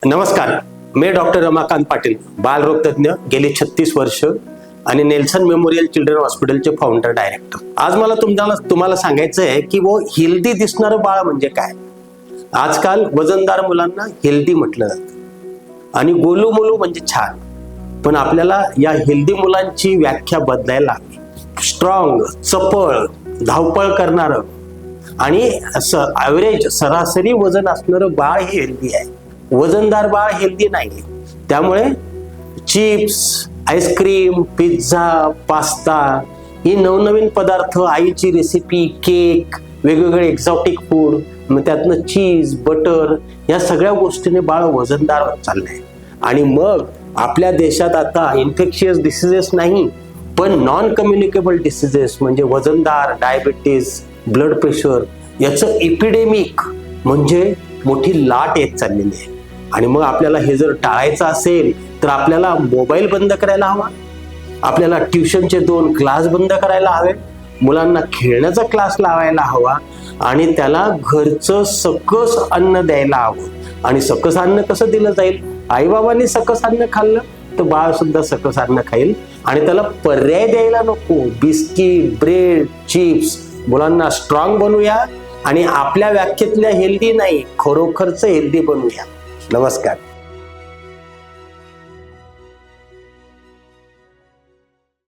नमस्कार, मी डॉक्टर रमाकांत पाटील, बालरोग तज्ञ, गेली 36 वर्ष आणि नेल्सन मेमोरियल चिल्ड्रन हॉस्पिटलचे फाउंडर डायरेक्टर. आज मला तुम्हाला सांगायचं आहे की वो हेल्दी दिसणारं बाळ म्हणजे काय. आजकाल वजनदार मुलांना हेल्दी म्हटलं जातं आणि गोलू मोलू म्हणजे छान, पण आपल्याला या हेल्दी मुलांची व्याख्या बदलायला हवी. स्ट्रॉंग, चपळ, धावपळ करणारं आणि ॲव्हरेज सरासरी वजन असणारं बाळ हे हेल्दी आहे. वजनदार बाळ हेल्दी नाही. त्यामुळे चिप्स, आईस्क्रीम, पिझ्झा, पास्ता ही नवनवीन पदार्थ, आईची रेसिपी, केक, वेगवेगळे एक्झॉटिक फूड, मग त्यातनं चीज, बटर, या सगळ्या गोष्टीने बाळ वजनदार होत चाललंय. आणि मग आपल्या देशात आता इन्फेक्शियस डिसीजेस नाही, पण नॉन कम्युनिकेबल डिसीजेस म्हणजे वजनदार, डायबिटीस, ब्लड प्रेशर याचं एपिडेमिक म्हणजे मोठी लाट येत चाललेली आहे. आणि मग आपल्याला हे जर टाळायचं असेल तर आपल्याला मोबाईल बंद करायला हवा, आपल्याला ट्युशनचे 2 क्लास बंद करायला हवे, मुलांना खेळण्याचा क्लास लावायला हवा आणि त्याला घरचं सकस अन्न द्यायला हवं. आणि सकस अन्न कसं दिलं जाईल? आईबाबांनी सकस अन्न खाल्लं तर बाळ सुद्धा सकस अन्न खाईल. आणि त्याला पर्याय द्यायला नको. Biscuit, bread, chips. मुलांना स्ट्रॉंग बनवूया आणि आपल्या व्याख्येतल्या हेल्दी नाही, खरोखरच हेल्दी बनवूया. नमस्कार.